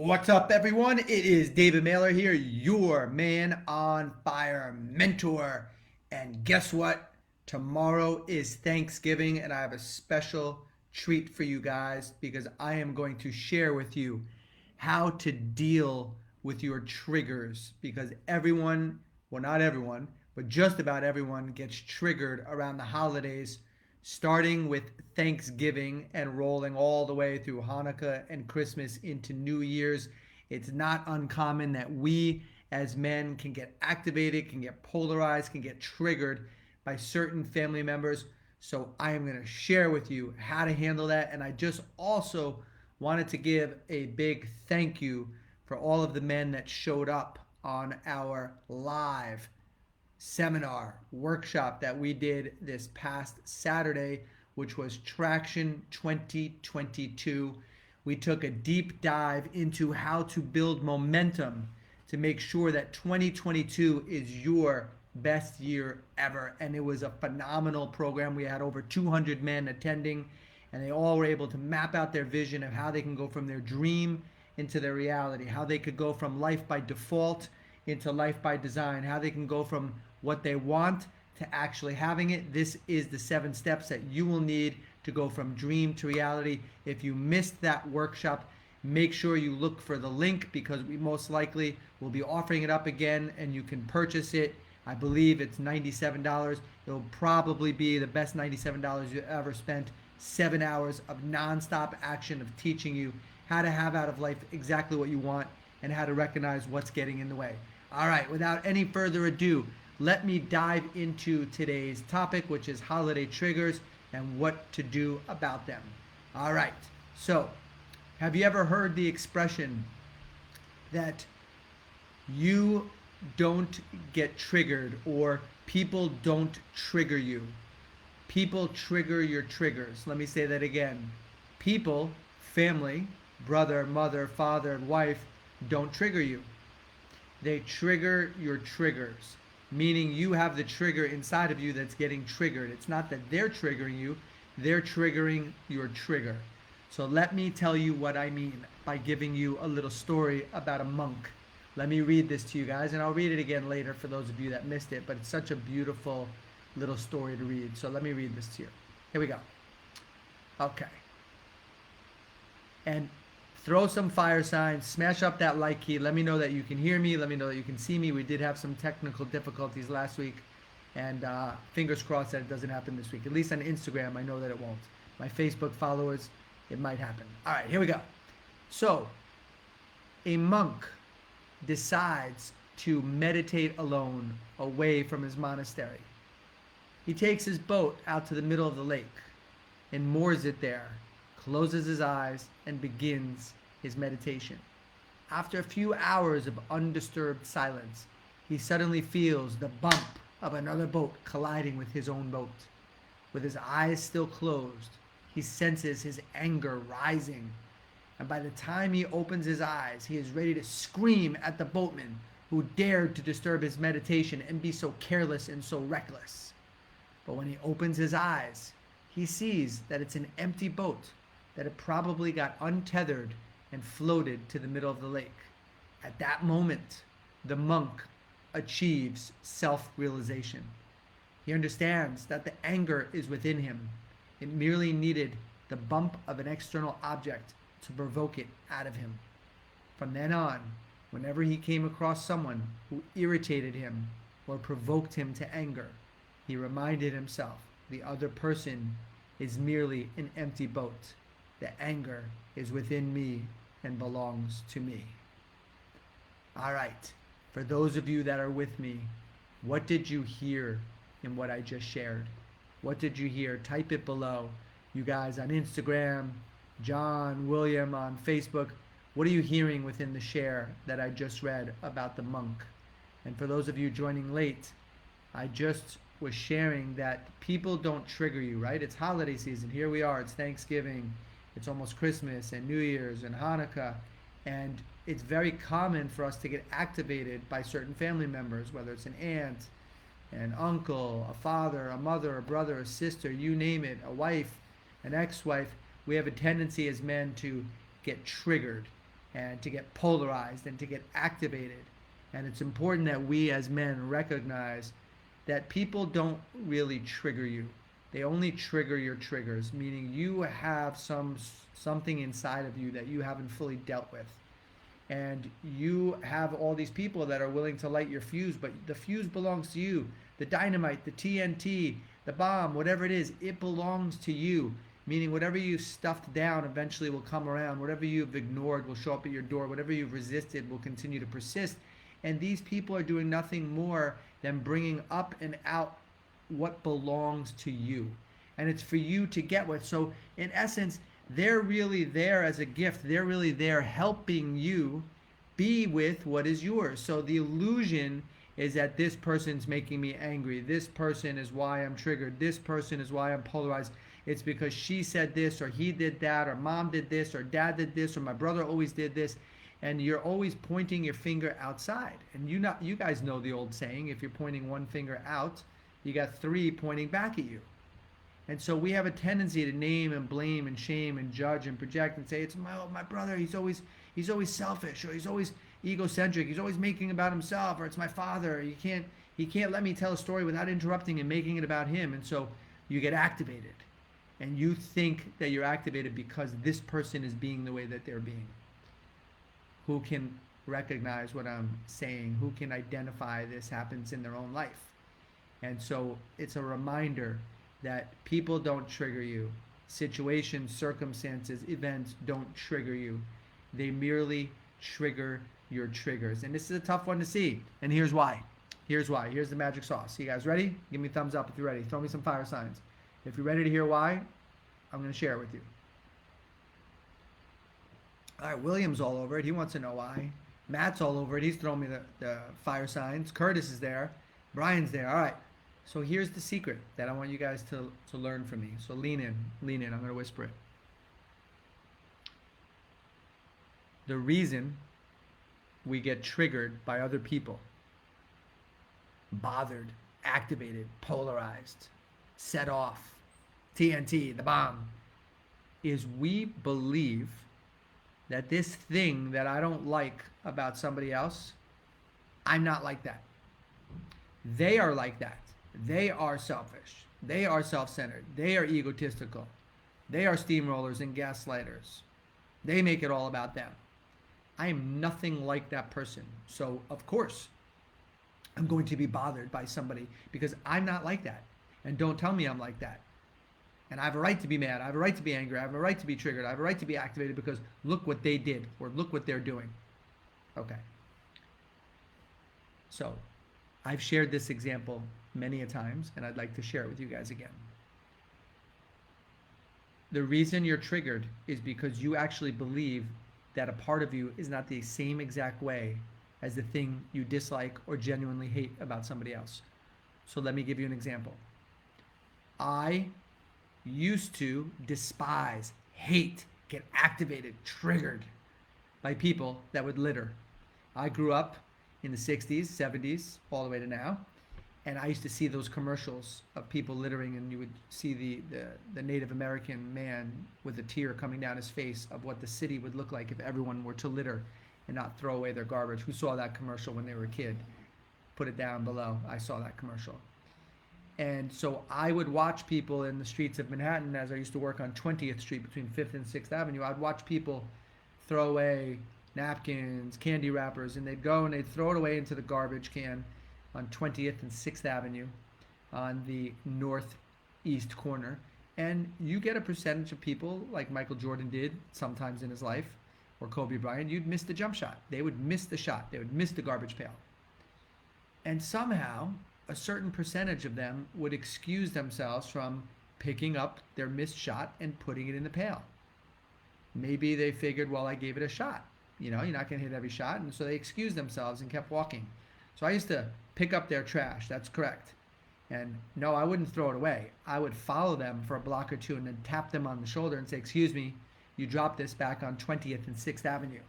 What's up, everyone? It is David Mailer here, your man on fire mentor. And guess what? Tomorrow is Thanksgiving, and I have a special treat for you guys because I am going to share with you how to deal with your triggers. Because everyone, well, not everyone, but just about everyone gets triggered around the holidays, starting with Thanksgiving and rolling all the way through Hanukkah and Christmas into New Year's. It's not uncommon that we as men can get activated, can get polarized, can get triggered by certain family members. So I am going to share with you how to handle that. And I just also wanted to give a big thank you for all of the men that showed up on our live seminar workshop that we did this past Saturday, which was Traction 2022. We took a deep dive into how to build momentum to make sure that 2022 is your best year ever. And it was a phenomenal program. We had over 200 men attending, and they all were able to map out their vision of how they can go from their dream into their reality, how they could go from life by default into life by design, how they can go from what they want to actually having it. This is the 7 steps that you will need to go from dream to reality. If you missed that workshop, make sure you look for the link because we most likely will be offering it up again and you can purchase it. I believe it's $97. It'll probably be the best $97 you ever spent. 7 hours of nonstop action of teaching you how to have out of life exactly what you want and how to recognize what's getting in the way. All right, without any further ado, let me dive into today's topic, which is holiday triggers and what to do about them. All right, so have you ever heard the expression that you don't get triggered or people don't trigger you? People trigger your triggers. Let me say that again. People, family, brother, mother, father, and wife don't trigger you. They trigger your triggers, meaning you have the trigger inside of you that's getting triggered. It's not that they're triggering you, they're triggering your trigger. So let me tell you what I mean by giving you a little story about a monk. Let me read this to you guys, and I'll read it again later for those of you that missed it, but it's such a beautiful little story to read. So let me read this to you. Here we go. Okay. And throw some fire signs, smash up that like key. Let me know that you can hear me. Let me know that you can see me. We did have some technical difficulties last week, and fingers crossed that it doesn't happen this week. At least on Instagram, I know that it won't. My Facebook followers, it might happen. All right, here we go. So, a monk decides to meditate alone away from his monastery. He takes his boat out to the middle of the lake and moors it there, closes his eyes, and begins his meditation. After a few hours of undisturbed silence, he suddenly feels the bump of another boat colliding with his own boat. With his eyes still closed, he senses his anger rising, and by the time he opens his eyes, he is ready to scream at the boatman who dared to disturb his meditation and be so careless and so reckless. But when he opens his eyes, he sees that it's an empty boat, that it probably got untethered and floated to the middle of the lake. At that moment, the monk achieves self-realization. He understands that the anger is within him. It merely needed the bump of an external object to provoke it out of him. From then on, whenever he came across someone who irritated him or provoked him to anger, he reminded himself the other person is merely an empty boat. The anger is within me and belongs to me. All right, for those of you that are with me, what did you hear in what I just shared? What did you hear? Type it below. You guys on Instagram, John, William on Facebook, what are you hearing within the share that I just read about the monk? And for those of you joining late, I just was sharing that people don't trigger you, right? It's holiday season. Here we are. It's Thanksgiving. It's almost Christmas and New Year's and Hanukkah. And it's very common for us to get activated by certain family members, whether it's an aunt, an uncle, a father, a mother, a brother, a sister, you name it, a wife, an ex-wife. We have a tendency as men to get triggered. and to get polarized and to get activated. And it's important that we as men recognize that people don't really trigger you. They only trigger your triggers, meaning you have something inside of you that you haven't fully dealt with. And you have all these people that are willing to light your fuse, but the fuse belongs to you. The dynamite, the TNT, the bomb, whatever it is, it belongs to you. Meaning whatever you stuffed down eventually will come around. Whatever you've ignored will show up at your door. Whatever you've resisted will continue to persist. And these people are doing nothing more than bringing up and out what belongs to you. And it's for you to get what. So in essence, they're really there as a gift. They're really there helping you be with what is yours. So the illusion is that this person's making me angry. This person is why I'm triggered. This person is why I'm polarized. It's because she said this, or he did that, or mom did this, or dad did this, or my brother always did this. And you're always pointing your finger outside. And you guys know the old saying, if you're pointing one finger out, you got three pointing back at you. And so we have a tendency to name and blame and shame and judge and project and say, it's my brother, he's always selfish, or he's always egocentric, he's always making about himself, or it's my father, he can't let me tell a story without interrupting and making it about him. And so you get activated. And you think that you're activated because this person is being the way that they're being. Who can recognize what I'm saying? Who can identify this happens in their own life? And so it's a reminder that people don't trigger you. Situations, circumstances, events don't trigger you. They merely trigger your triggers. And this is a tough one to see. And here's why. Here's the magic sauce. You guys ready? Give me a thumbs up if you're ready. Throw me some fire signs. If you're ready to hear why, I'm going to share it with you. All right, William's all over it. He wants to know why. Matt's all over it. He's throwing me the fire signs. Curtis is there. Brian's there. All right. So here's the secret that I want you guys to learn from me. So lean in. I'm going to whisper it. The reason we get triggered by other people, bothered, activated, polarized, set off, TNT, the bomb, is we believe that this thing that I don't like about somebody else, I'm not like that. They are like that. They are selfish. They are self-centered. They are egotistical. They are steamrollers and gaslighters. They make it all about them. I am nothing like that person. So, of course, I'm going to be bothered by somebody because I'm not like that. And don't tell me I'm like that. And I have a right to be mad. I have a right to be angry. I have a right to be triggered. I have a right to be activated because look what they did or look what they're doing. Okay. So I've shared this example many a times, and I'd like to share it with you guys again. The reason you're triggered is because you actually believe that a part of you is not the same exact way as the thing you dislike or genuinely hate about somebody else. So let me give you an example. I used to despise, hate, get activated, triggered by people that would litter. I grew up in the 60s, 70s, all the way to now, and I used to see those commercials of people littering, and you would see the Native American man with a tear coming down his face of what the city would look like if everyone were to litter and not throw away their garbage. Who saw that commercial when they were a kid? Put it down below. I saw that commercial. And so I would watch people in the streets of Manhattan, as I used to work on 20th Street between 5th and 6th Avenue. I'd watch people throw away napkins, candy wrappers, and they'd go and they'd throw it away into the garbage can on 20th and 6th Avenue on the northeast corner. And you get a percentage of people, like Michael Jordan did sometimes in his life, or Kobe Bryant, you'd miss the jump shot. They would miss the shot. They would miss the garbage pail. And somehow, a certain percentage of them would excuse themselves from picking up their missed shot and putting it in the pail. Maybe they figured, well, I gave it a shot. You know, you're not going to hit every shot. And so they excused themselves and kept walking. So I used to pick up their trash. That's correct. And no, I wouldn't throw it away. I would follow them for a block or two and then tap them on the shoulder and say, excuse me, you dropped this back on 20th and 6th Avenue.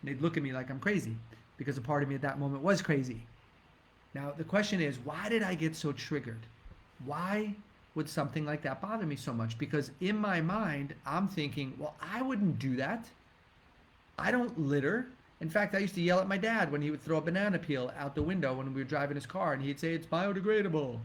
And they'd look at me like I'm crazy because a part of me at that moment was crazy. Now, the question is, why did I get so triggered? Why would something like that bother me so much? Because in my mind, I'm thinking, well, I wouldn't do that. I don't litter. In fact, I used to yell at my dad when he would throw a banana peel out the window when we were driving his car, and he'd say it's biodegradable.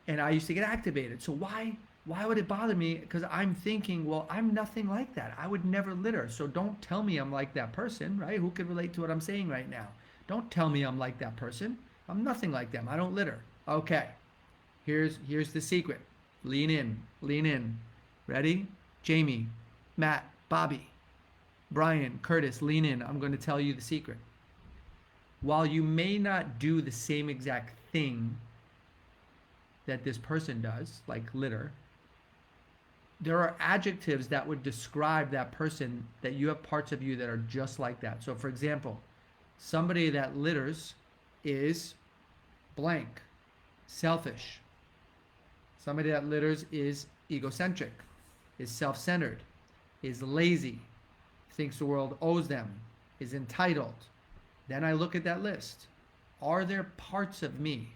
And I used to get activated. So why would it bother me? Because I'm thinking, well, I'm nothing like that. I would never litter. So don't tell me I'm like that person, right? Who can relate to what I'm saying right now? Don't tell me I'm like that person. I'm nothing like them. I don't litter. Okay. Here's the secret. Lean in. Lean in. Ready? Jamie, Matt, Bobby, Brian, Curtis, lean in. I'm going to tell you the secret. While you may not do the same exact thing that this person does, like litter, there are adjectives that would describe that person, that you have parts of you that are just like that. So for example, somebody that litters is blank, selfish. Somebody that litters is egocentric, is self-centered, is lazy, thinks the world owes them, is entitled. Then I look at that list. Are there parts of me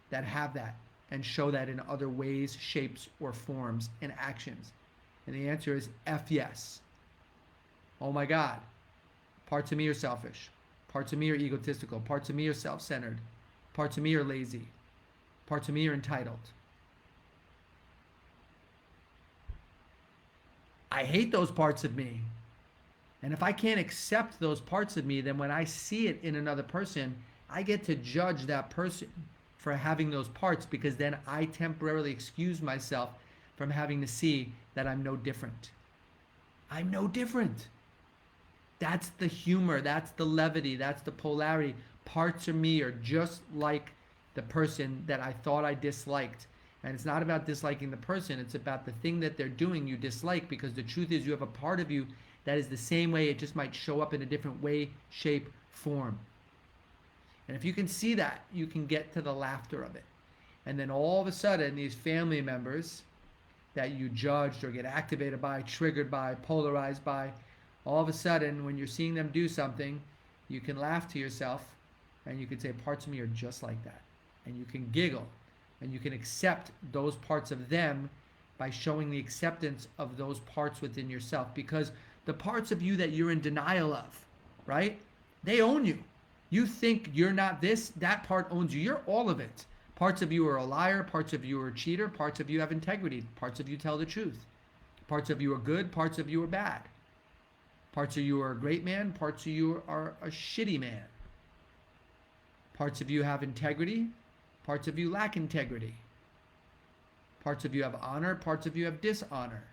that have that and show that in other ways, shapes, or forms and actions? And the answer is F yes. Oh my God. Parts of me are selfish. Parts of me are egotistical. Parts of me are self-centered. Parts of me are lazy. Parts of me are entitled. I hate those parts of me. And if I can't accept those parts of me, then when I see it in another person, I get to judge that person for having those parts, because then I temporarily excuse myself from having to see that I'm no different. I'm no different. That's the humor. That's the levity. That's the polarity. Parts of me are just like the person that I thought I disliked. And it's not about disliking the person. It's about the thing that they're doing you dislike, because the truth is you have a part of you that is the same way. It just might show up in a different way, shape, form. And if you can see that, you can get to the laughter of it. And then all of a sudden, these family members that you judged or get activated by, triggered by, polarized by, all of a sudden, when you're seeing them do something, you can laugh to yourself and you can say, parts of me are just like that. And you can giggle and you can accept those parts of them by showing the acceptance of those parts within yourself. Because the parts of you that you're in denial of, right? They own you. You think you're not this, that part owns you. You're all of it. Parts of you are a liar, parts of you are a cheater, parts of you have integrity, parts of you tell the truth. Parts of you are good, parts of you are bad. Parts of you are a great man, parts of you are a shitty man. Parts of you have integrity, parts of you lack integrity. Parts of you have honor, parts of you have dishonor.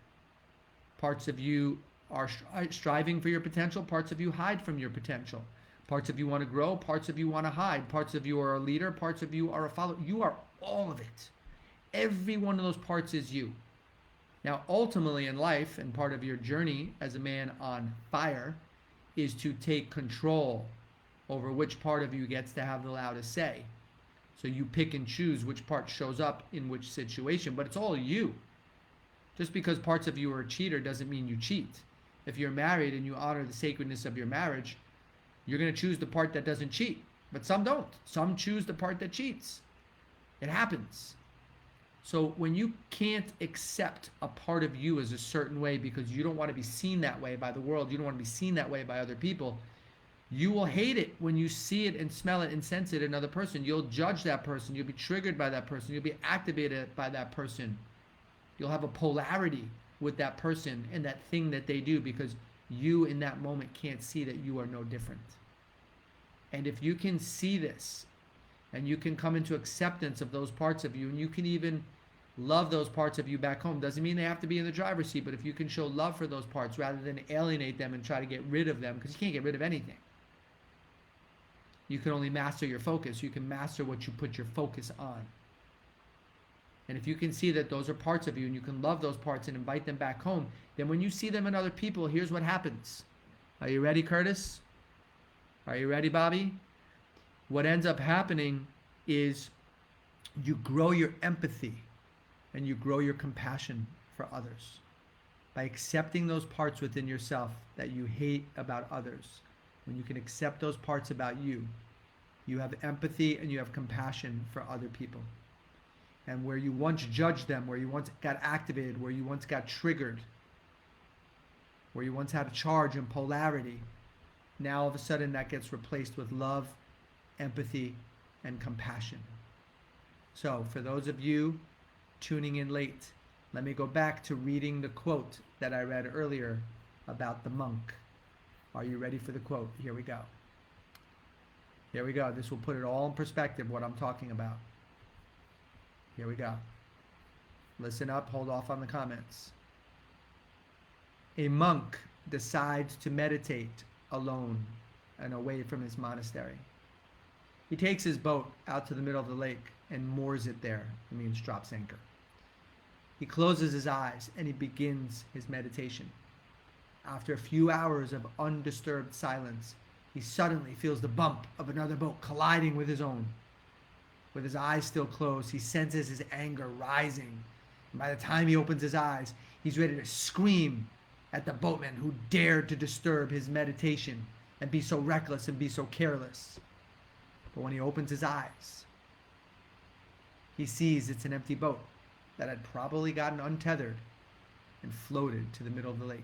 Parts of you are striving for your potential, parts of you hide from your potential. Parts of you want to grow, parts of you want to hide. Parts of you are a leader, parts of you are a follower. You are all of it. Every one of those parts is you. Now, ultimately in life, and part of your journey as a man on fire, is to take control over which part of you gets to have the loudest say. So you pick and choose which part shows up in which situation, but it's all you. Just because parts of you are a cheater doesn't mean you cheat. If you're married and you honor the sacredness of your marriage, you're going to choose the part that doesn't cheat. But some don't. Some choose the part that cheats. It happens. So when you can't accept a part of you as a certain way because you don't want to be seen that way by the world, you don't want to be seen that way by other people, you will hate it when you see it and smell it and sense it in another person. You'll judge that person. You'll be triggered by that person. You'll be activated by that person. You'll have a polarity with that person and that thing that they do, because you in that moment can't see that you are no different. And if you can see this and you can come into acceptance of those parts of you, and you can even love those parts of you back home, doesn't mean they have to be in the driver's seat, but if you can show love for those parts rather than alienate them and try to get rid of them, because you can't get rid of anything. You can only master your focus. You can master what you put your focus on. And if you can see that those are parts of you and you can love those parts and invite them back home, then when you see them in other people, here's what happens. Are you ready, Curtis? Are you ready, Bobby? What ends up happening is you grow your empathy and you grow your compassion for others by accepting those parts within yourself that you hate about others. When you can accept those parts about you, you have empathy and you have compassion for other people. And where you once judged them, where you once got activated, where you once got triggered, Where you once had a charge and polarity, now all of a sudden that gets replaced with love, empathy, and compassion. So for those of you tuning in late, let me go back to reading the quote that I read earlier about the monk. Are you ready for the quote? Here we go. Here we go. This will put it all in perspective, what I'm talking about. Here we go. Listen up, hold off on the comments. A monk decides to meditate alone and away from his monastery. He takes his boat out to the middle of the lake and moors it there. It means drops anchor. He closes his eyes and he begins his meditation. After a few hours of undisturbed silence, he suddenly feels the bump of another boat colliding with his own. With his eyes still closed, he senses his anger rising. And by the time he opens his eyes, he's ready to scream at the boatman who dared to disturb his meditation and be so reckless and be so careless. But when he opens his eyes, he sees it's an empty boat that had probably gotten untethered and floated to the middle of the lake.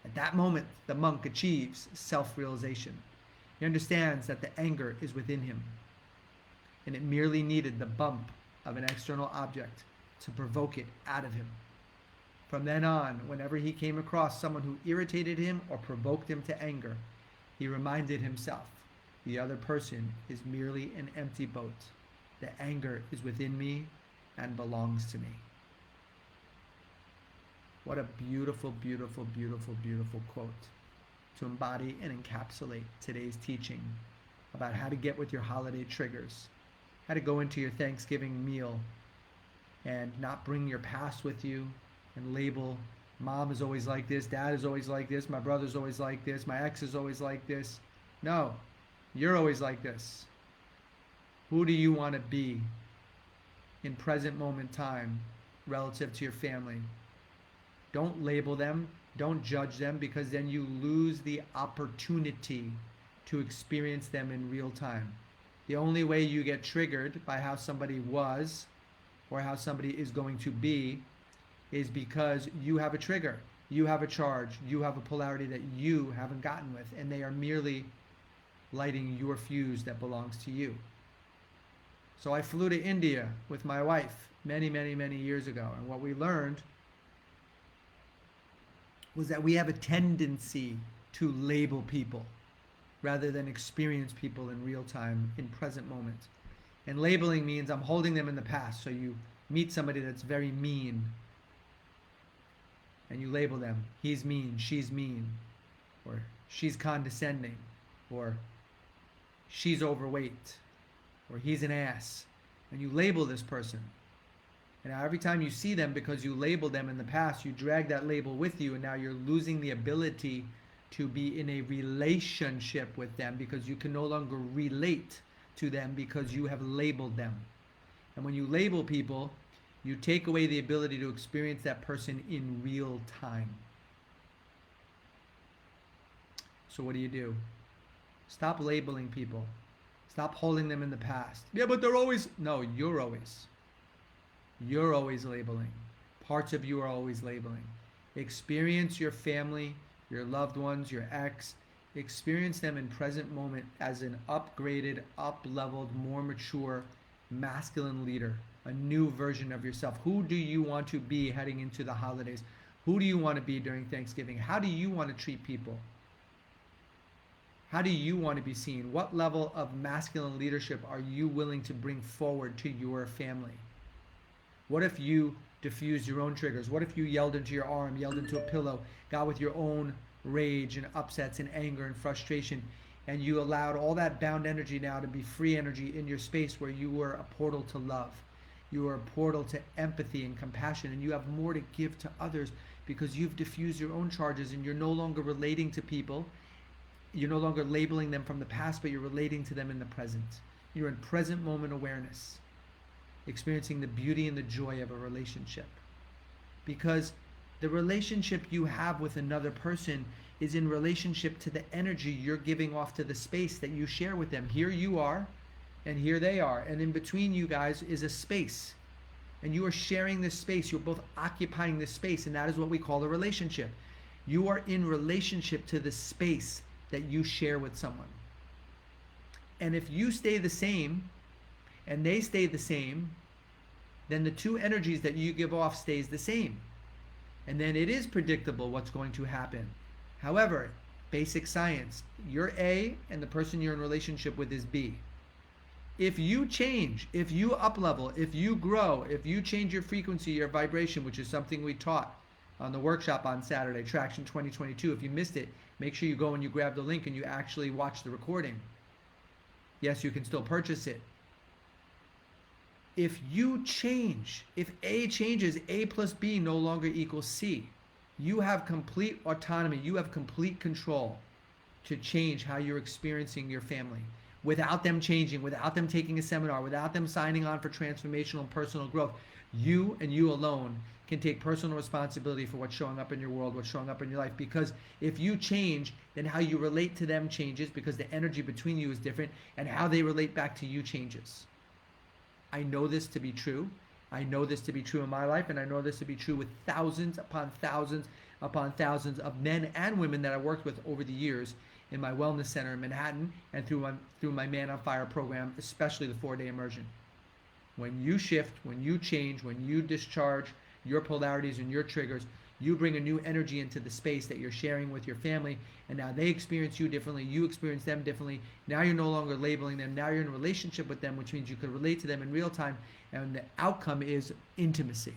At that moment, the monk achieves self-realization. He understands that the anger is within him, and it merely needed the bump of an external object to provoke it out of him. From then on, whenever he came across someone who irritated him or provoked him to anger, he reminded himself, the other person is merely an empty boat. The anger is within me and belongs to me. What a beautiful, beautiful, beautiful, beautiful quote to embody and encapsulate today's teaching about how to get with your holiday triggers, how to go into your Thanksgiving meal and not bring your past with you and label, mom is always like this, dad is always like this, my brother's always like this, my ex is always like this. No, you're always like this. Who do you want to be in present moment time relative to your family? Don't label them, don't judge them, because then you lose the opportunity to experience them in real time. The only way you get triggered by how somebody was or how somebody is going to be is because you have a trigger, you have a charge, you have a polarity that you haven't gotten with, and they are merely lighting your fuse that belongs to you. So I flew to India with my wife many, many, many years ago, and what we learned was that we have a tendency to label people rather than experience people in real time, in present moment. And labeling means I'm holding them in the past. So you meet somebody that's very mean and you label them, he's mean, she's mean, or she's condescending, or she's overweight, or he's an ass. And you label this person. And now every time you see them, because you labeled them in the past, you drag that label with you, and now you're losing the ability to be in a relationship with them because you can no longer relate to them because you have labeled them. And when you label people, you take away the ability to experience that person in real time. So what do? Stop labeling people. Stop holding them in the past. Yeah, but they're always... No, you're always. You're always labeling. Parts of you are always labeling. Experience your family, your loved ones, your ex. Experience them in present moment as an upgraded, up-leveled, more mature, masculine leader. A new version of yourself. Who do you want to be heading into the holidays? Who do you want to be during Thanksgiving? How do you want to treat people? How do you want to be seen? What level of masculine leadership are you willing to bring forward to your family? What if you diffused your own triggers? What if you yelled into your arm, yelled into a pillow, got with your own rage and upsets and anger and frustration, and you allowed all that bound energy now to be free energy in your space where you were a portal to love? You are a portal to empathy and compassion, and you have more to give to others because you've diffused your own charges and you're no longer relating to people. You're no longer labeling them from the past, but you're relating to them in the present. You're in present moment awareness, experiencing the beauty and the joy of a relationship. Because the relationship you have with another person is in relationship to the energy you're giving off to the space that you share with them. Here you are, and here they are. And in between you guys is a space. And you are sharing this space. You're both occupying this space, and that is what we call a relationship. You are in relationship to the space that you share with someone. And if you stay the same and they stay the same, then the two energies that you give off stays the same. And then it is predictable what's going to happen. However, basic science, you're A and the person you're in relationship with is B. If you change, if you up level, if you grow, if you change your frequency, your vibration, which is something we taught on the workshop on Saturday, Traction 2022. If you missed it, make sure you go and you grab the link and you actually watch the recording. Yes, you can still purchase it. If you change, if A changes, A plus B no longer equals C. You have complete autonomy. You have complete control to change how you're experiencing your family. Without them changing, without them taking a seminar, without them signing on for transformational and personal growth, you and you alone can take personal responsibility for what's showing up in your world, what's showing up in your life. Because if you change, then how you relate to them changes, because the energy between you is different, and how they relate back to you changes. I know this to be true. I know this to be true in my life, and I know this to be true with thousands upon thousands upon thousands of men and women that I worked with over the years in my wellness center in Manhattan, and through my Man on Fire program, especially the 4-day immersion. When you shift, when you change, when you discharge your polarities and your triggers, you bring a new energy into the space that you're sharing with your family, and now they experience you differently, you experience them differently. Now you're no longer labeling them, now you're in a relationship with them, which means you could relate to them in real time, and the outcome is intimacy.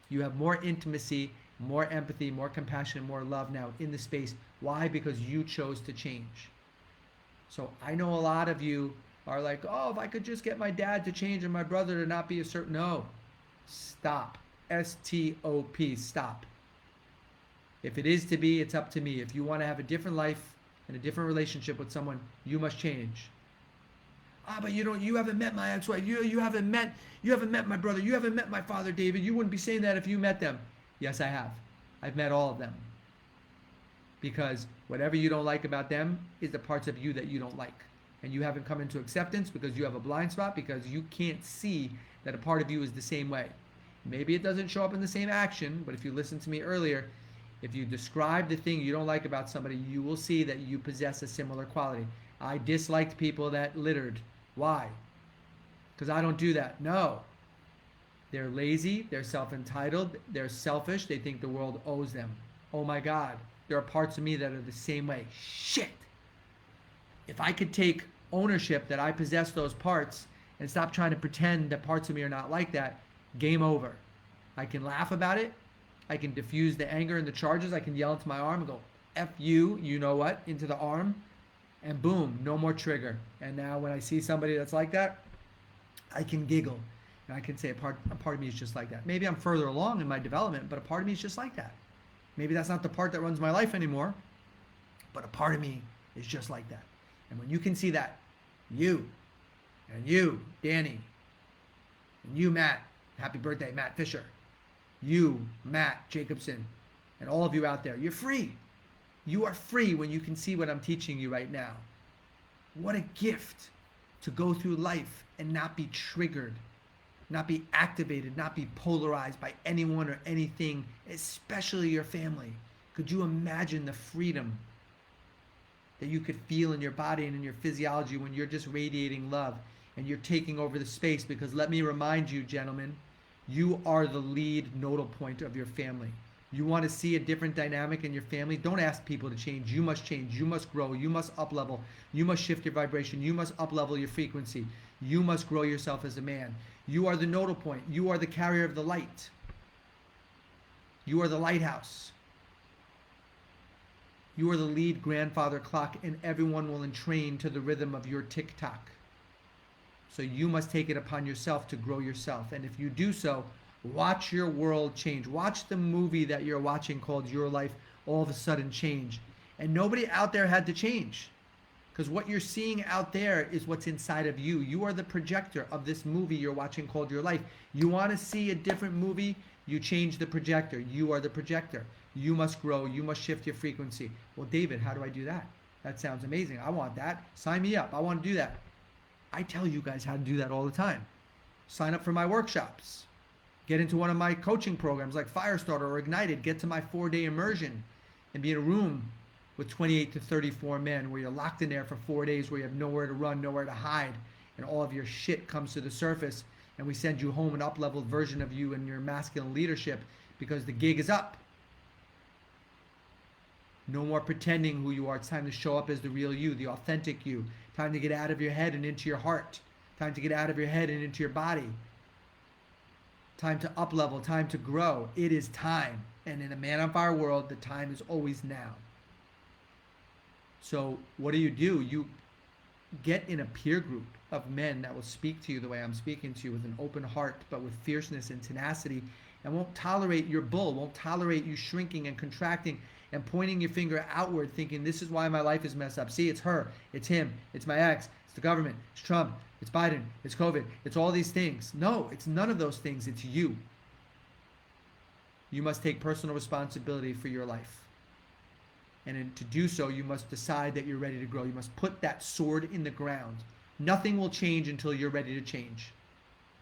You have more intimacy, more empathy, more compassion, more love now in the space. Why? Because you chose to change. So I know a lot of you are like, oh, if I could just get my dad to change and my brother to not be a certain... No. Stop. S-T-O-P. Stop. If it is to be, it's up to me. If you want to have a different life and a different relationship with someone, you must change. But you haven't met my ex-wife. You haven't met my brother. You haven't met my father, David. You wouldn't be saying that if you met them. Yes, I have. I've met all of them. Because whatever you don't like about them is the parts of you that you don't like. And you haven't come into acceptance because you have a blind spot, because you can't see that a part of you is the same way. Maybe it doesn't show up in the same action, but if you listened to me earlier, if you describe the thing you don't like about somebody, you will see that you possess a similar quality. I disliked people that littered. Why? Because I don't do that. No. They're lazy, they're self-entitled, they're selfish, they think the world owes them. Oh my God, there are parts of me that are the same way. Shit! If I could take ownership that I possess those parts and stop trying to pretend that parts of me are not like that, game over. I can laugh about it, I can diffuse the anger and the charges, I can yell into my arm and go, F you, you know what, into the arm, and boom, no more trigger. And now when I see somebody that's like that, I can giggle. And I can say a part of me is just like that. Maybe I'm further along in my development, but a part of me is just like that. Maybe that's not the part that runs my life anymore, but a part of me is just like that. And when you can see that, you, and you, Danny, and you, Matt, happy birthday, Matt Fisher, you, Matt Jacobson, and all of you out there, you're free. You are free when you can see what I'm teaching you right now. What a gift to go through life and not be triggered, not be activated, not be polarized by anyone or anything, especially your family. Could you imagine the freedom that you could feel in your body and in your physiology when you're just radiating love and you're taking over the space? Because let me remind you, gentlemen, you are the lead nodal point of your family. You want to see a different dynamic in your family? Don't ask people to change. You must change. You must grow. You must up level. You must shift your vibration. You must up level your frequency. You must grow yourself as a man. You are the nodal point. You are the carrier of the light. You are the lighthouse. You are the lead grandfather clock, and everyone will entrain to the rhythm of your tick-tock. So you must take it upon yourself to grow yourself. And if you do so, watch your world change. Watch the movie that you're watching called Your Life all of a sudden change. And nobody out there had to change, because what you're seeing out there is what's inside of you. You are the projector of this movie you're watching called Your Life. You want to see a different movie? You change the projector. You are the projector. You must grow. You must shift your frequency. Well, David, how do I do that? That sounds amazing. I want that. Sign me up. I want to do that. I tell you guys how to do that all the time. Sign up for my workshops. Get into one of my coaching programs like Firestarter or Ignited. Get to my 4-day immersion. and be in a room with 28 to 34 men where you're locked in there for 4 days, where you have nowhere to run, nowhere to hide, and all of your shit comes to the surface, and we send you home an up-leveled version of you and your masculine leadership because the gig is up. No more pretending who you are. It's time to show up as the real you, the authentic you. Time to get out of your head and into your heart. Time to get out of your head and into your body. Time to up-level, time to grow. It is time. And in a man on fire world, the time is always now. So what do? You get in a peer group of men that will speak to you the way I'm speaking to you, with an open heart, but with fierceness and tenacity, and won't tolerate your bull, won't tolerate you shrinking and contracting and pointing your finger outward, thinking this is why my life is messed up. See, it's her, it's him, it's my ex, it's the government, it's Trump, it's Biden, it's COVID, it's all these things. No, it's none of those things. It's you. You must take personal responsibility for your life. And to do so, you must decide that you're ready to grow. You must put that sword in the ground. Nothing will change until you're ready to change.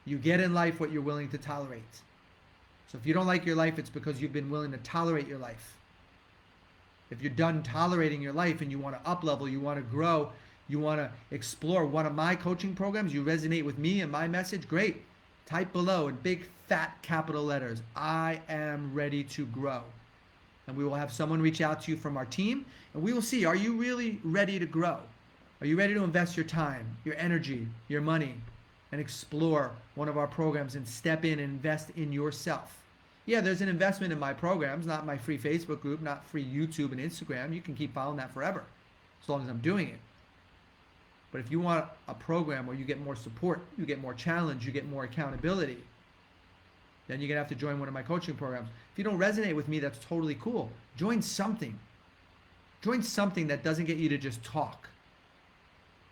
You get in life what you're willing to tolerate. So if you don't like your life, it's because you've been willing to tolerate your life. If you're done tolerating your life and you want to up-level, you want to grow, you want to explore one of my coaching programs, you resonate with me and my message, great. Type below in big, fat, capital letters, I am ready to grow. And we will have someone reach out to you from our team, and we will see, are you really ready to grow? Are you ready to invest your time, your energy, your money, and explore one of our programs and step in and invest in yourself? Yeah, there's an investment in my programs, not my free Facebook group, not free YouTube and Instagram. You can keep following that forever, as long as I'm doing it. But if you want a program where you get more support, you get more challenge, you get more accountability, then you're going to have to join one of my coaching programs. If you don't resonate with me, that's totally cool. Join something. Join something that doesn't get you to just talk.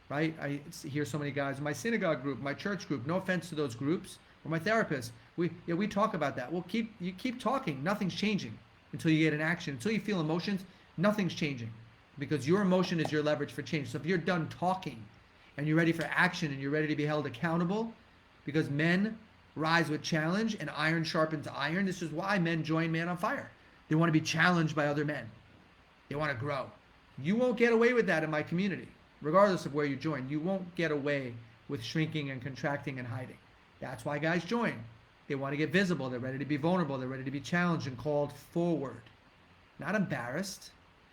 Right? I hear so many guys, my synagogue group, my church group, no offense to those groups, or my therapist, we talk about that. You keep talking. Nothing's changing until you get an action. Until you feel emotions, nothing's changing. Because your emotion is your leverage for change. So if you're done talking and you're ready for action and you're ready to be held accountable, because men rise with challenge and iron sharpens iron. This is why men join Man on Fire. They want to be challenged by other men. They want to grow. You won't get away with that in my community. Regardless of where you join, you won't get away with shrinking and contracting and hiding. That's why guys join. They want to get visible. They're ready to be vulnerable. They're ready to be challenged and called forward. Not embarrassed,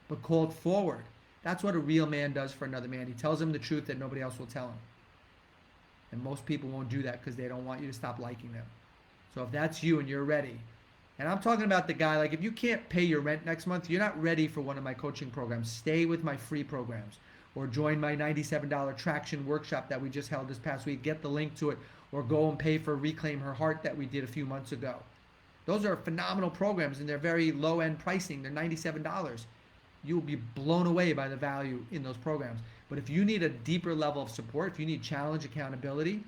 but called forward. That's what a real man does for another man. He tells him the truth that nobody else will tell him. And most people won't do that because they don't want you to stop liking them. So if that's you and you're ready, and I'm talking about the guy, like if you can't pay your rent next month, you're not ready for one of my coaching programs. Stay with my free programs or join my $97 traction workshop that we just held this past week. Get the link to it, or go and pay for Reclaim Her Heart that we did a few months ago. Those are phenomenal programs and they're very low-end pricing. They're $97. You will be blown away by the value in those programs. But if you need a deeper level of support, if you need challenge, accountability,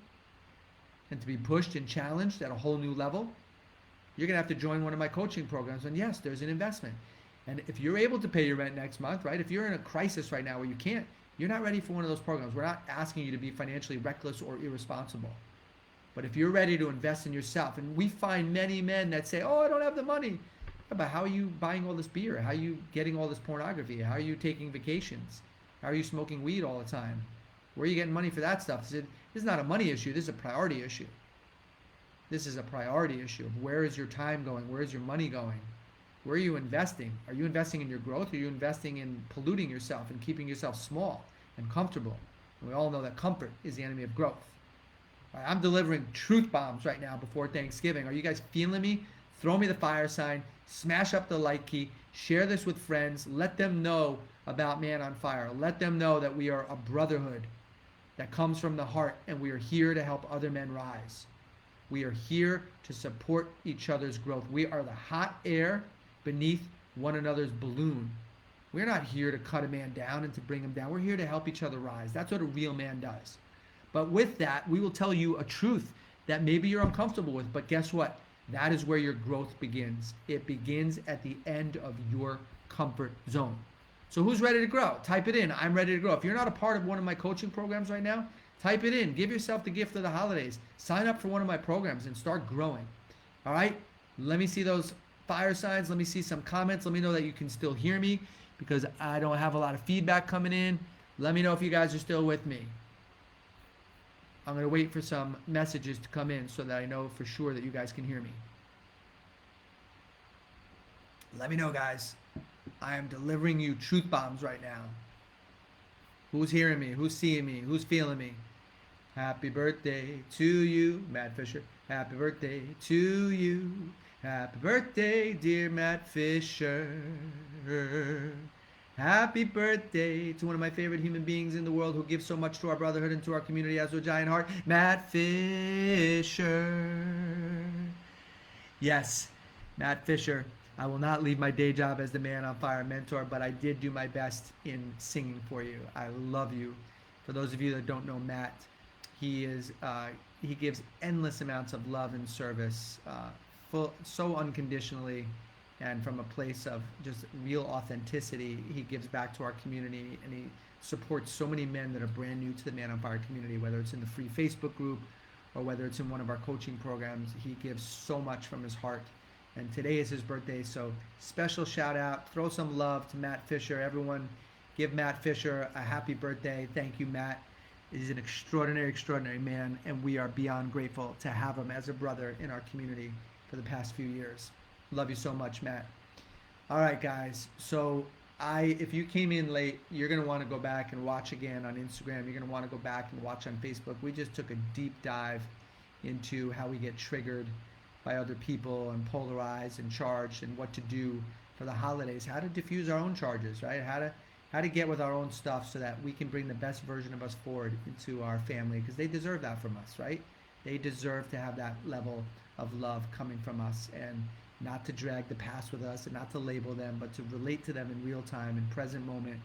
and to be pushed and challenged at a whole new level, you're going to have to join one of my coaching programs. And yes, there's an investment. And if you're able to pay your rent next month, right? If you're in a crisis right now where you can't, you're not ready for one of those programs. We're not asking you to be financially reckless or irresponsible. But if you're ready to invest in yourself, and we find many men that say, oh, I don't have the money. But how are you buying all this beer? How are you getting all this pornography? How are you taking vacations? How are you smoking weed all the time? Where are you getting money for that stuff? This is not a money issue. This is a priority issue. This is a priority issue of where is your time going? Where is your money going? Where are you investing? Are you investing in your growth? Or are you investing in polluting yourself and keeping yourself small and comfortable? And we all know that comfort is the enemy of growth. All right, I'm delivering truth bombs right now before Thanksgiving. Are you guys feeling me? Throw me the fire sign. Smash up the like key. Share this with friends. Let them know about Man on Fire. Let them know that we are a brotherhood that comes from the heart, and we are here to help other men rise. We are here to support each other's growth. We are the hot air beneath one another's balloon. We're not here to cut a man down and to bring him down. We're here to help each other rise. That's what a real man does. But with that, we will tell you a truth that maybe you're uncomfortable with, but guess what? That is where your growth begins. It begins at the end of your comfort zone. So who's ready to grow? Type it in. I'm ready to grow. If you're not a part of one of my coaching programs right now, type it in. Give yourself the gift of the holidays. Sign up for one of my programs and start growing. All right? Let me see those fire signs. Let me see some comments. Let me know that you can still hear me because I don't have a lot of feedback coming in. Let me know if you guys are still with me. I'm going to wait for some messages to come in so that I know for sure that you guys can hear me. Let me know, guys. I am delivering you truth bombs right now. Who's hearing me? Who's seeing me? Who's feeling me? Happy birthday to you, Matt Fisher. Happy birthday to you. Happy birthday, dear Matt Fisher. Happy birthday to one of my favorite human beings in the world who gives so much to our brotherhood and to our community as a giant heart, Matt Fisher. Yes, Matt Fisher. I will not leave my day job as the Man on Fire mentor, but I did do my best in singing for you. I love you. For those of you that don't know Matt, he gives endless amounts of love and service, so unconditionally, and from a place of just real authenticity. He gives back to our community, and he supports so many men that are brand new to the Man on Fire community, whether it's in the free Facebook group or whether it's in one of our coaching programs. He gives so much from his heart. And today is his birthday, so special shout out. Throw some love to Matt Fisher. Everyone give Matt Fisher a happy birthday. Thank you, Matt. He's an extraordinary, extraordinary man, and we are beyond grateful to have him as a brother in our community for the past few years. Love you so much, Matt. All right, guys. So if you came in late, you're going to want to go back and watch again on Instagram. You're going to want to go back and watch on Facebook. We just took a deep dive into how we get triggered by other people and polarized and charged, and what to do for the holidays, how to diffuse our own charges, right? How to get with our own stuff so that we can bring the best version of us forward into our family, because they deserve that from us, right? They deserve to have that level of love coming from us, and not to drag the past with us and not to label them, but to relate to them in real time, in present moment.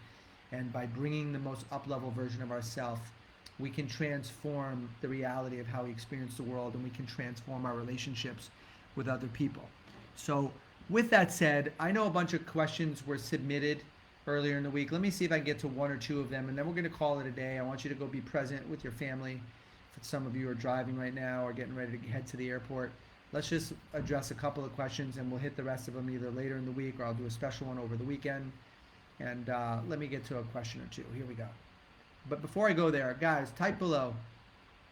And by bringing the most up-level version of ourselves, we can transform the reality of how we experience the world, and we can transform our relationships with other people. So with that said, I know a bunch of questions were submitted earlier in the week. Let me see if I can get to one or two of them, and then we're going to call it a day. I want you to go be present with your family. For some of you who are driving right now or getting ready to head to the airport, let's just address a couple of questions, and we'll hit the rest of them either later in the week, or I'll do a special one over the weekend. And let me get to a question or two. Here we go. But before I go there, guys, type below.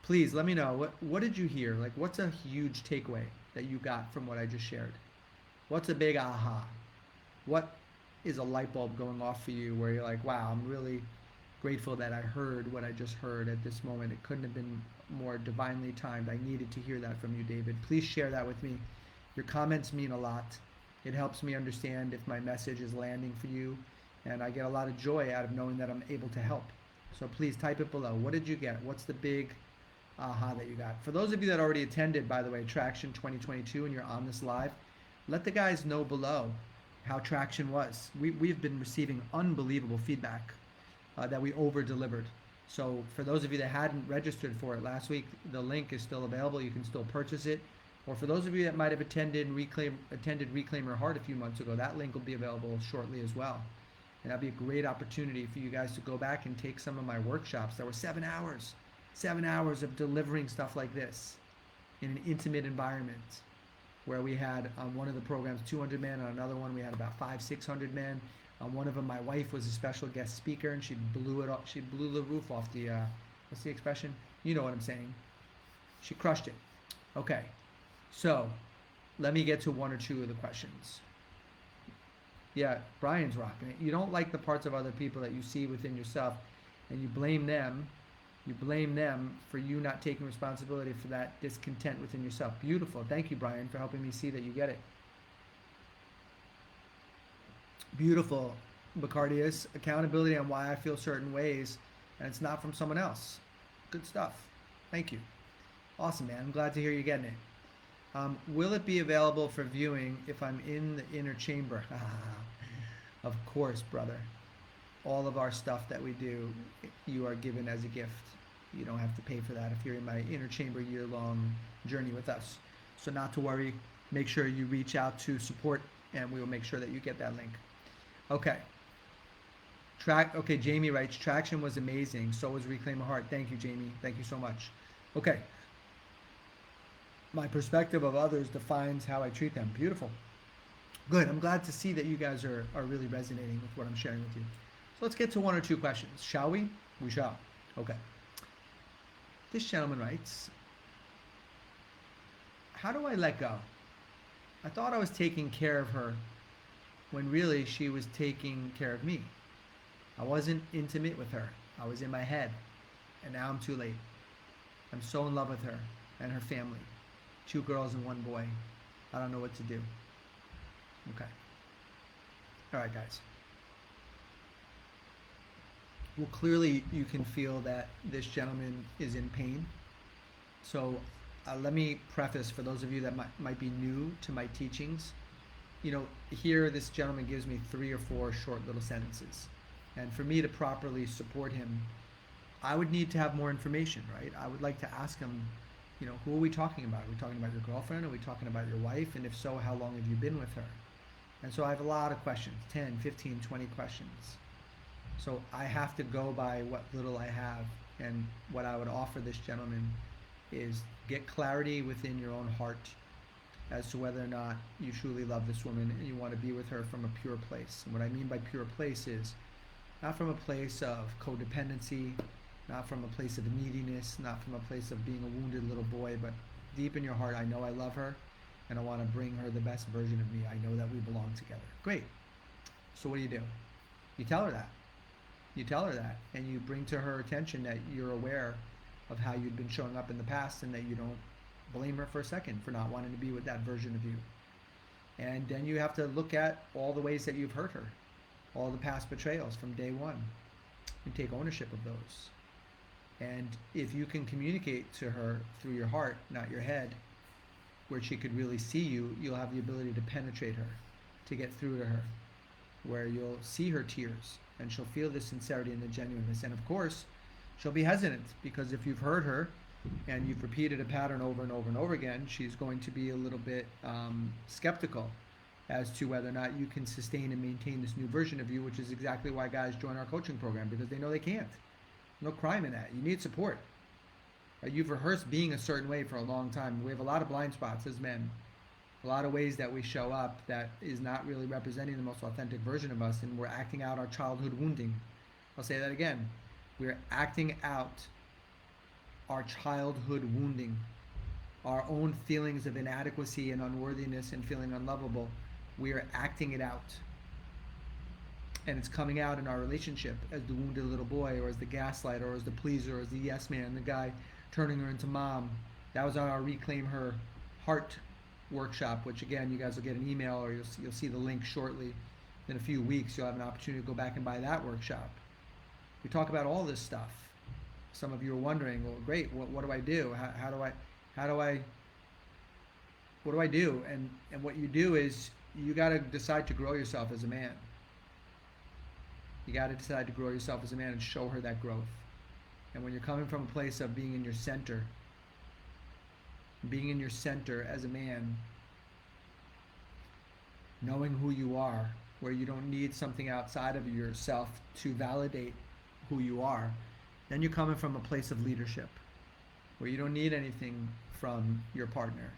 Please let me know, what did you hear? Like, what's a huge takeaway that you got from what I just shared? What's a big aha? What is a light bulb going off for you where you're like, wow, I'm really grateful that I heard what I just heard at this moment. It couldn't have been more divinely timed. I needed to hear that from you, David. Please share that with me. Your comments mean a lot. It helps me understand if my message is landing for you, and I get a lot of joy out of knowing that I'm able to help. So please type it below. What did you get? What's the big aha that you got? For those of you that already attended, by the way, Traction 2022, and you're on this live, let the guys know below how Traction was. We've been receiving unbelievable feedback that we over-delivered. So for those of you that hadn't registered for it last week, the link is still available. You can still purchase it. Or for those of you that might have attended Reclaim Your Heart a few months ago, that link will be available shortly as well. And that'd be a great opportunity for you guys to go back and take some of my workshops. There were 7 hours of delivering stuff like this in an intimate environment, where we had on one of the programs 200 men, on another one we had about 500-600 men. On one of them, my wife was a special guest speaker, and she blew the roof off the what's the expression? You know what I'm saying. She crushed it. Okay, so let me get to one or two of the questions. Yeah, Brian's rocking it. You don't like the parts of other people that you see within yourself, and you blame them. You blame them for you not taking responsibility for that discontent within yourself. Beautiful. Thank you, Brian, for helping me see that you get it. Beautiful, Bacardius. Accountability on why I feel certain ways, and it's not from someone else. Good stuff. Thank you. Awesome, man. I'm glad to hear you getting it. Will it be available for viewing if I'm in the inner chamber? Of course, brother. All of our stuff that we do, you are given as a gift. You don't have to pay for that if you're in my inner chamber year-long journey with us. So not to worry. Make sure you reach out to support, and we will make sure that you get that link. Okay. Okay, Jamie writes, Traction was amazing. So was Reclaim a Heart. Thank you, Jamie. Thank you so much. Okay. My perspective of others defines how I treat them. Beautiful. Good. I'm glad to see that you guys are really resonating with what I'm sharing with you. So let's get to one or two questions. Shall we? We shall. Okay. This gentleman writes, how do I let go? I thought I was taking care of her when really she was taking care of me. I wasn't intimate with her. I was in my head. And now I'm too late. I'm so in love with her and her family. 2 girls and 1 boy. I don't know what to do. Okay. All right, guys. Well, clearly you can feel that this gentleman is in pain. So let me preface for those of you that might be new to my teachings. Here this gentleman gives me 3 or 4 short little sentences. And for me to properly support him, I would need to have more information, right? I would like to ask him, who are we talking about? Are we talking about your girlfriend? Are we talking about your wife? And if so, how long have you been with her? And so I have a lot of questions, 10, 15, 20 questions. So I have to go by what little I have. And what I would offer this gentleman is get clarity within your own heart as to whether or not you truly love this woman and you want to be with her from a pure place. And what I mean by pure place is not from a place of codependency, not from a place of neediness, not from a place of being a wounded little boy, but deep in your heart, I know I love her and I want to bring her the best version of me. I know that we belong together. Great. So what do? You tell her that. You tell her that, and you bring to her attention that you're aware of how you'd been showing up in the past and that you don't blame her for a second for not wanting to be with that version of you. And then you have to look at all the ways that you've hurt her, all the past betrayals from day one, and take ownership of those. And if you can communicate to her through your heart, not your head, where she could really see you, you'll have the ability to penetrate her, to get through to her, where you'll see her tears and she'll feel the sincerity and the genuineness. And of course, she'll be hesitant because if you've hurt her and you've repeated a pattern over and over and over again, she's going to be a little bit skeptical as to whether or not you can sustain and maintain this new version of you, which is exactly why guys join our coaching program, because they know they can't. No crime in that. You need support. You've rehearsed being a certain way for a long time. We have a lot of blind spots as men, a lot of ways that we show up that is not really representing the most authentic version of us, and we're acting out our childhood wounding. I'll say that again. We're acting out our childhood wounding, our own feelings of inadequacy and unworthiness and feeling unlovable. We are acting it out. And it's coming out in our relationship as the wounded little boy, or as the gaslighter, or as the pleaser, or as the yes man, the guy turning her into mom. That was on our Reclaim Her Heart workshop, which again, you guys will get an email, or you'll see the link shortly. In a few weeks, you'll have an opportunity to go back and buy that workshop. We talk about all this stuff. Some of you are wondering, well, great, what do I do? What do I do? And what you do is you got to decide to grow yourself as a man. You got to decide to grow yourself as a man and show her that growth. And when you're coming from a place of being in your center as a man, knowing who you are, where you don't need something outside of yourself to validate who you are, then you're coming from a place of leadership, where you don't need anything from your partner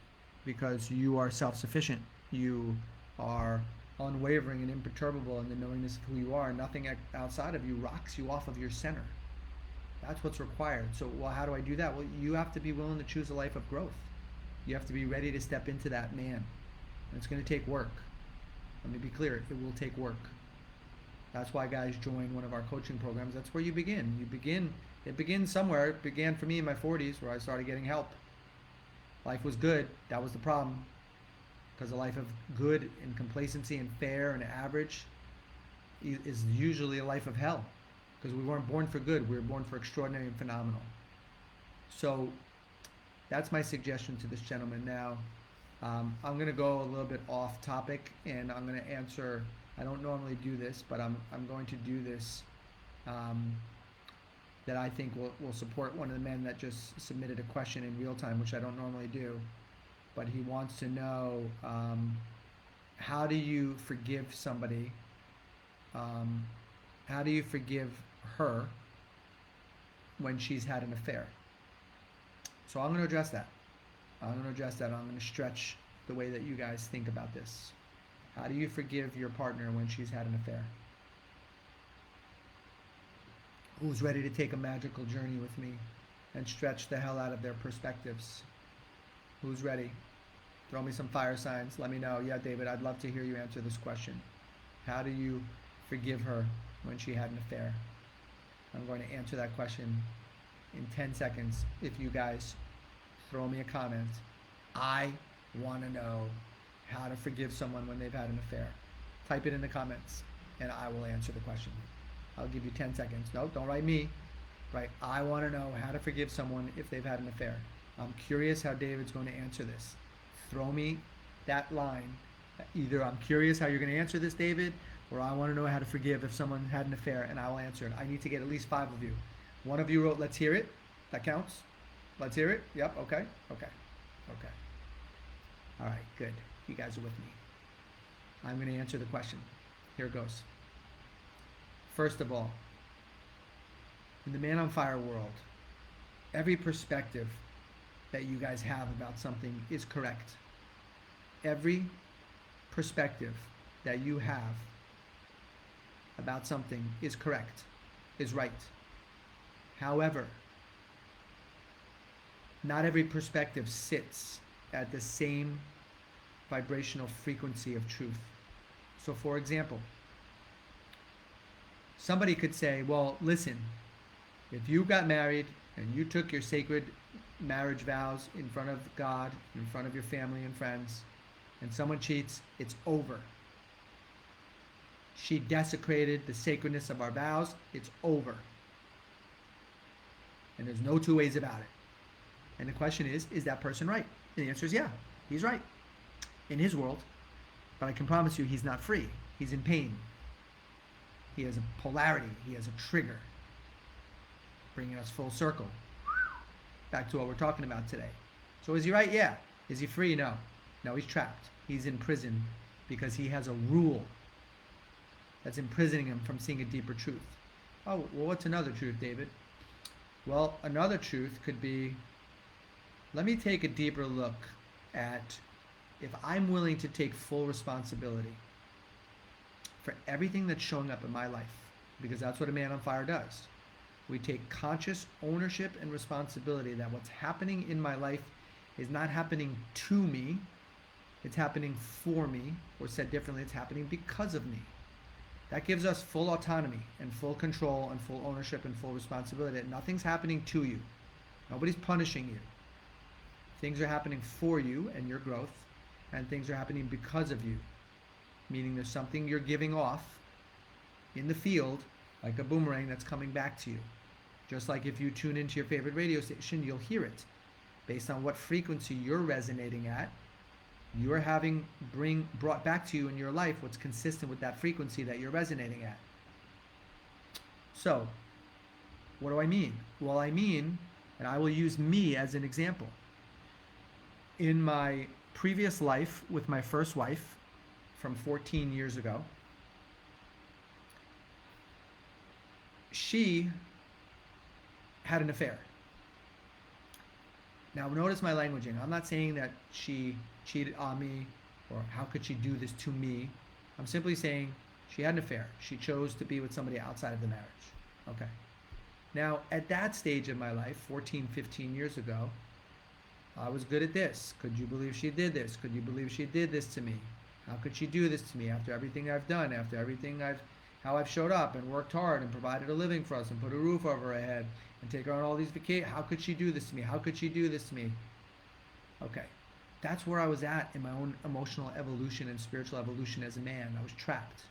because you are self-sufficient. You are unwavering and imperturbable in the knowingness of who you are. Nothing outside of you rocks you off of your center. That's what's required. So, well, how do I do that? Well, you have to be willing to choose a life of growth. You have to be ready to step into that man. And it's going to take work. Let me be clear, it will take work. That's why guys join one of our coaching programs. That's where you begin. It begins somewhere. It began for me in my 40s, where I started getting help. Life was good. That was the problem. Because a life of good and complacency and fair and average is usually a life of hell. Because we weren't born for good. We were born for extraordinary and phenomenal. So that's my suggestion to this gentleman. Now, I'm going to go a little bit off topic, and I'm going to answer. I don't normally do this, but I'm going to do this that I think will support one of the men that just submitted a question in real time, which I don't normally do. But he wants to know, how do you forgive somebody? How do you forgive her when she's had an affair? So I'm going to address that. I'm going to stretch the way that you guys think about this. How do you forgive your partner when she's had an affair? Who's ready to take a magical journey with me and stretch the hell out of their perspectives? Who's ready? Throw me some fire signs. Let me know. Yeah, David, I'd love to hear you answer this question. How do you forgive her when she had an affair? I'm going to answer that question in 10 seconds if you guys throw me a comment. I want to know how to forgive someone when they've had an affair. Type it in the comments and I will answer the question. I'll give you 10 seconds. No, don't write me. Write, I want to know how to forgive someone if they've had an affair. I'm curious how David's going to answer this. Throw me that line. Either I'm curious how you're going to answer this, David, or I want to know how to forgive if someone had an affair, and I will answer it. I need to get at least 5 of you. One of you wrote, let's hear it. That counts. Let's hear it. Yep. Okay. All right. Good. You guys are with me. I'm going to answer the question. Here it goes. First of all, in the Man on Fire world, every perspective that you guys have about something is correct. Every perspective that you have about something is correct, is right. However, not every perspective sits at the same vibrational frequency of truth. So for example, somebody could say, well, listen, if you got married and you took your sacred marriage vows in front of God, in front of your family and friends, and someone cheats, it's over. She desecrated the sacredness of our vows, it's over. And there's no two ways about it. And the question is that person right? And the answer is yeah, he's right. In his world. But I can promise you he's not free. He's in pain. He has a polarity. He has a trigger. Bringing us full circle. Back to what we're talking about today. So is he right? Yeah. Is he free? No. No, he's trapped. He's in prison because he has a rule that's imprisoning him from seeing a deeper truth. Oh, well, what's another truth, David? Well, another truth could be, let me take a deeper look at if I'm willing to take full responsibility for everything that's showing up in my life, because that's what a man on fire does. We take conscious ownership and responsibility that what's happening in my life is not happening to me, it's happening for me, or said differently, it's happening because of me. That gives us full autonomy and full control and full ownership and full responsibility that nothing's happening to you. Nobody's punishing you. Things are happening for you and your growth, and things are happening because of you. Meaning there's something you're giving off in the field, like a boomerang that's coming back to you. Just like if you tune into your favorite radio station, you'll hear it. Based on what frequency you're resonating at, you're having brought back to you in your life what's consistent with that frequency that you're resonating at. So, what do I mean? Well, I mean, and I will use me as an example. In my previous life with my first wife from 14 years ago, she had an affair. Now notice my languaging. I'm not saying that she cheated on me or how could she do this to me. I'm simply saying she had an affair. She chose to be with somebody outside of the marriage. Okay. Now at that stage in my life, 14, 15 years ago, I was good at this. Could you believe she did this? Could you believe she did this to me? How could she do this to me after everything I've done, after everything how I've showed up and worked hard and provided a living for us and put a roof over her head and take her on all these vacations? How could she do this to me? How could she do this to me? Okay. That's where I was at in my own emotional evolution and spiritual evolution as a man. I was trapped.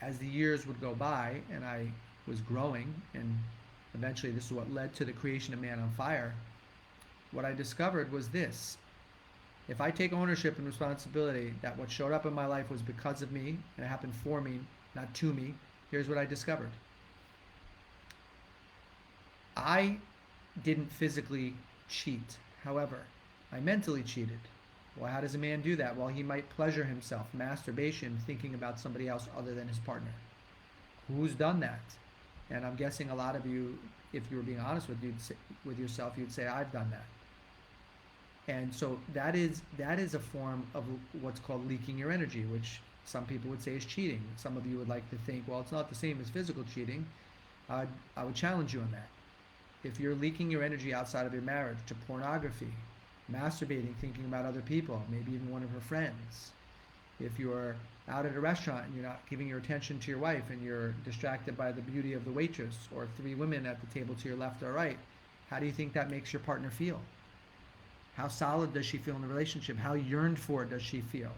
As the years would go by and I was growing, and eventually this is what led to the creation of Man on Fire, what I discovered was this. If I take ownership and responsibility that what showed up in my life was because of me and it happened for me, not to me, here's what I discovered. I didn't physically cheat. However, I mentally cheated. Well, how does a man do that? Well, he might pleasure himself, masturbation, thinking about somebody else other than his partner. Who's done that? And I'm guessing a lot of you, if you were being honest with yourself, you'd say, I've done that. And so that is a form of what's called leaking your energy, which some people would say is cheating. Some of you would like to think, well, it's not the same as physical cheating. I would challenge you on that. If you're leaking your energy outside of your marriage to pornography, masturbating, thinking about other people, maybe even one of her friends, if you're out at a restaurant and you're not giving your attention to your wife and you're distracted by the beauty of the waitress or three women at the table to your left or right, how do you think that makes your partner feel? How solid does she feel in the relationship? How yearned for does she feel?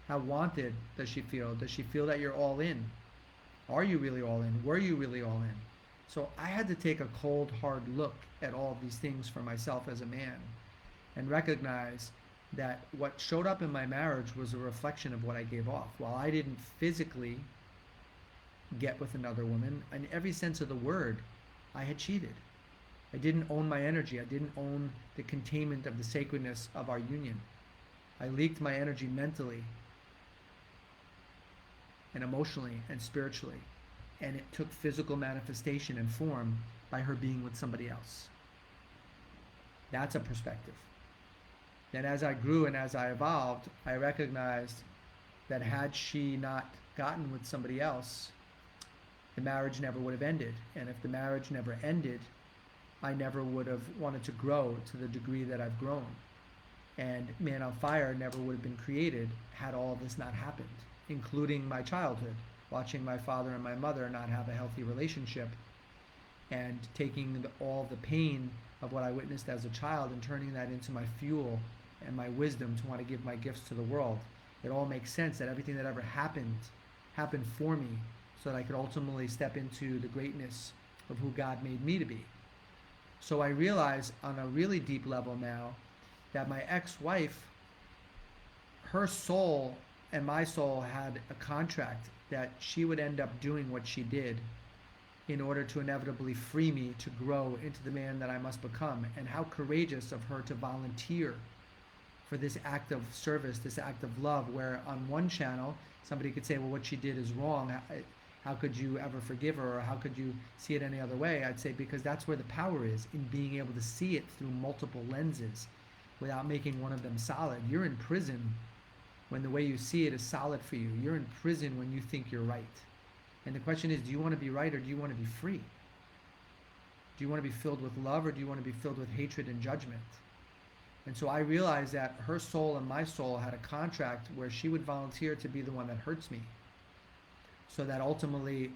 How wanted does she feel? Does she feel that you're all in? Are you really all in? Were you really all in? So I had to take a cold, hard look at all of these things for myself as a man and recognize that what showed up in my marriage was a reflection of what I gave off. While I didn't physically get with another woman, in every sense of the word, I had cheated. I didn't own my energy. I didn't own the containment of the sacredness of our union. I leaked my energy mentally and emotionally and spiritually. And it took physical manifestation and form by her being with somebody else. That's a perspective. Then as I grew and as I evolved, I recognized that had she not gotten with somebody else, the marriage never would have ended. And if the marriage never ended, I never would have wanted to grow to the degree that I've grown. And Man on Fire never would have been created had all this not happened, including my childhood, watching my father and my mother not have a healthy relationship and taking all the pain of what I witnessed as a child and turning that into my fuel and my wisdom to want to give my gifts to the world. It all makes sense that everything that ever happened for me so that I could ultimately step into the greatness of who God made me to be. So I realize on a really deep level now that my ex-wife, her soul and my soul had a contract that she would end up doing what she did in order to inevitably free me to grow into the man that I must become. And how courageous of her to volunteer for this act of service, this act of love, where on one channel somebody could say, well, what she did is wrong. How could you ever forgive her, or how could you see it any other way? I'd say because that's where the power is, in being able to see it through multiple lenses without making one of them solid. You're in prison when the way you see it is solid for you. You're in prison when you think you're right. And the question is, do you want to be right or do you want to be free? Do you want to be filled with love or do you want to be filled with hatred and judgment? And so I realized that her soul and my soul had a contract where she would volunteer to be the one that hurts me, so that ultimately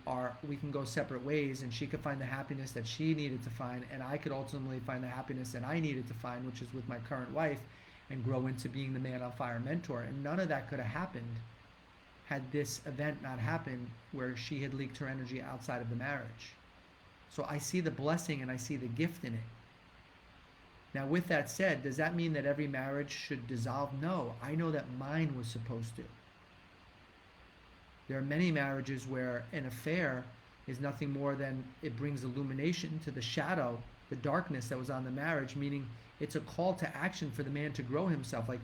we can go separate ways and she could find the happiness that she needed to find, and I could ultimately find the happiness that I needed to find, which is with my current wife, and grow into being the Man on Fire mentor. And none of that could have happened had this event not happened where she had leaked her energy outside of the marriage. So I see the blessing and I see the gift in it. Now with that said, does that mean that every marriage should dissolve? No, I know that mine was supposed to. There are many marriages where an affair is nothing more than it brings illumination to the shadow, the darkness that was on the marriage, meaning it's a call to action for the man to grow himself. Like,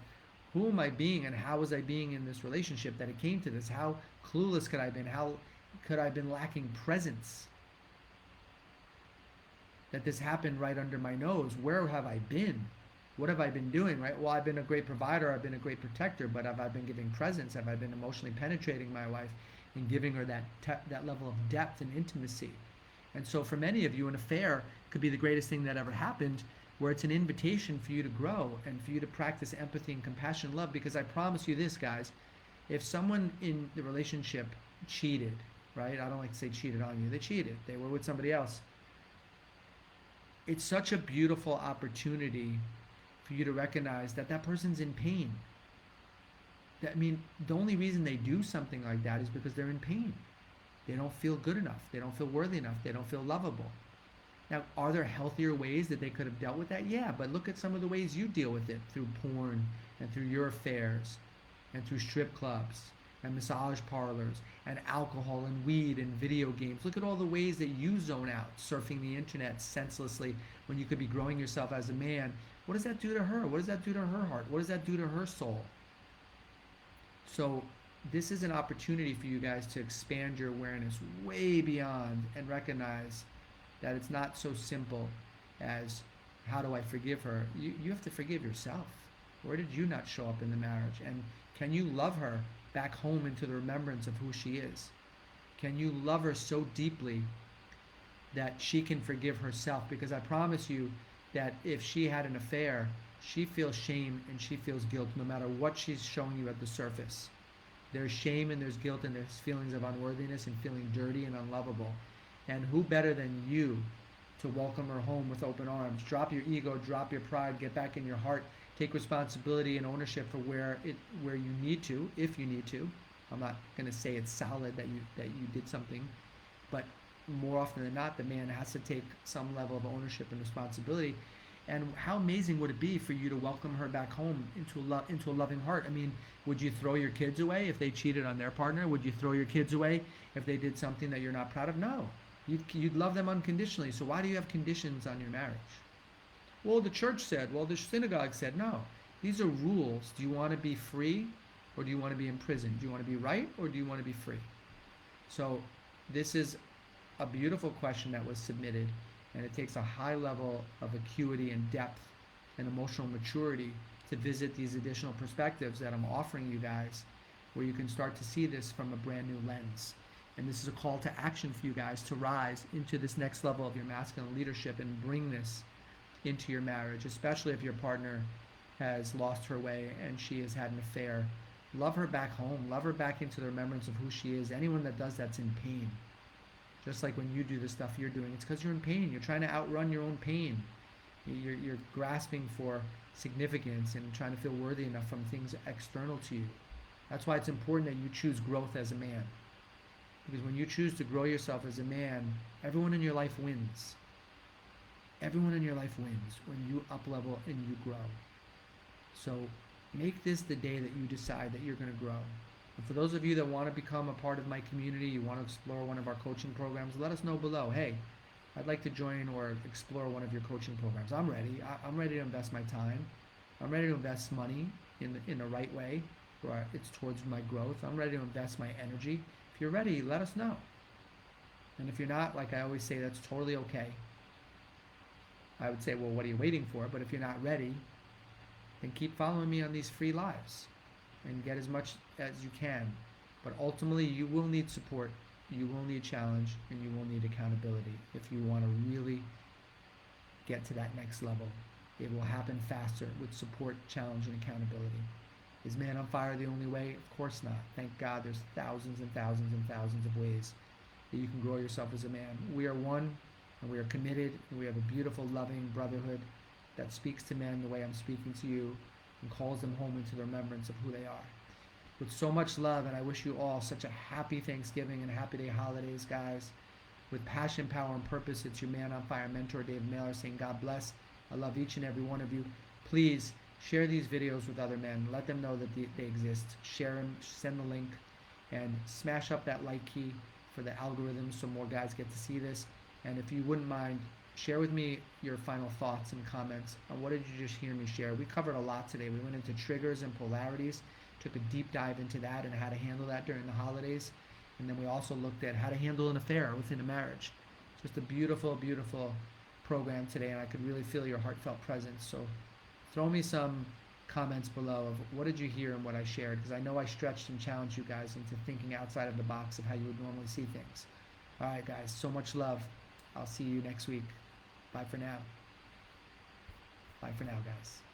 who am I being and how was I being in this relationship that it came to this? How clueless could I have been? How could I have been lacking presence? That this happened right under my nose. Where have I been? What have I been doing, right? Well, I've been a great provider, I've been a great protector, but have I been giving presence? Have I been emotionally penetrating my wife and giving her that level of depth and intimacy? And so for many of you, an affair could be the greatest thing that ever happened, where it's an invitation for you to grow and for you to practice empathy and compassion and love. Because I promise you this, guys, if someone in the relationship cheated, right? I don't like to say cheated on you. They cheated. They were with somebody else. It's such a beautiful opportunity for you to recognize that that person's in pain. I mean, the only reason they do something like that is because they're in pain. They don't feel good enough. They don't feel worthy enough. They don't feel lovable. Now, are there healthier ways that they could have dealt with that? Yeah, but look at some of the ways you deal with it, through porn and through your affairs and through strip clubs and massage parlors and alcohol and weed and video games. Look at all the ways that you zone out, surfing the internet senselessly when you could be growing yourself as a man. What does that do to her? What does that do to her heart? What does that do to her soul? So this is an opportunity for you guys to expand your awareness way beyond and recognize that it's not so simple as How do I forgive her? You have to forgive yourself. Where did you not show up in the marriage? And can you love her back home into the remembrance of who she is? Can you love her so deeply that she can forgive herself? Because I promise you that if she had an affair, she feels shame and she feels guilt no matter what she's showing you at the surface. There's shame and there's guilt and there's feelings of unworthiness and feeling dirty and unlovable. And who better than you to welcome her home with open arms? Drop your ego, drop your pride, get back in your heart, take responsibility and ownership for where you need to, if you need to. I'm not going to say it's solid that you did something, but more often than not, the man has to take some level of ownership and responsibility. And how amazing would it be for you to welcome her back home into a loving heart? I mean, would you throw your kids away if they cheated on their partner? Would you throw your kids away if they did something that you're not proud of? No. You'd love them unconditionally. So why do you have conditions on your marriage? Well, the church said, well, the synagogue said, no. These are rules. Do you want to be free or do you want to be imprisoned? Do you want to be right or do you want to be free? So this is a beautiful question that was submitted, and it takes a high level of acuity and depth and emotional maturity to visit these additional perspectives that I'm offering you guys, where you can start to see this from a brand new lens. And this is a call to action for you guys to rise into this next level of your masculine leadership and bring this into your marriage, especially if your partner has lost her way and she has had an affair. Love her back home. Love her back into the remembrance of who she is. Anyone that does that's in pain. Just like when you do the stuff you're doing, it's because you're in pain. You're trying to outrun your own pain. You're grasping for significance and trying to feel worthy enough from things external to you. That's why it's important that you choose growth as a man. Because when you choose to grow yourself as a man, everyone in your life wins. Everyone in your life wins when you up level and you grow. So make this the day that you decide that you're going to grow. And for those of you that want to become a part of my community, you want to explore one of our coaching programs, let us know below. Hey, I'd like to join or explore one of your coaching programs. I'm ready. I'm ready to invest my time. I'm ready to invest money in the right way, where it's towards my growth. I'm ready to invest my energy. If you're ready, let us know. And if you're not, like I always say, that's totally okay. I would say, well, what are you waiting for? But if you're not ready, then keep following me on these free lives and get as much as you can. But ultimately, you will need support, you will need challenge, and you will need accountability if you want to really get to that next level. It will happen faster with support, challenge, and accountability. Is man on fire the only way? Of course not. Thank God there's thousands and thousands and thousands of ways that you can grow yourself as a man. We are one, and we are committed, and we have a beautiful, loving brotherhood that speaks to men the way I'm speaking to you and calls them home into the remembrance of who they are. With so much love, and I wish you all such a happy Thanksgiving and happy day holidays, guys. With passion, power, and purpose, it's your man on fire mentor, David Mailer, saying God bless. I love each and every one of you. Please share these videos with other men. Let them know that they exist. Share them, send the link, and smash up that like key for the algorithm so more guys get to see this. And if you wouldn't mind, share with me your final thoughts and comments on what did you just hear me share. We covered a lot today. We went into triggers and polarities, took a deep dive into that and how to handle that during the holidays. And then we also looked at how to handle an affair within a marriage. Just a beautiful, beautiful program today, and I could really feel your heartfelt presence. So throw me some comments below of what did you hear and what I shared, because I know I stretched and challenged you guys into thinking outside of the box of how you would normally see things. All right, guys, so much love. I'll see you next week. Bye for now. Bye for now, guys.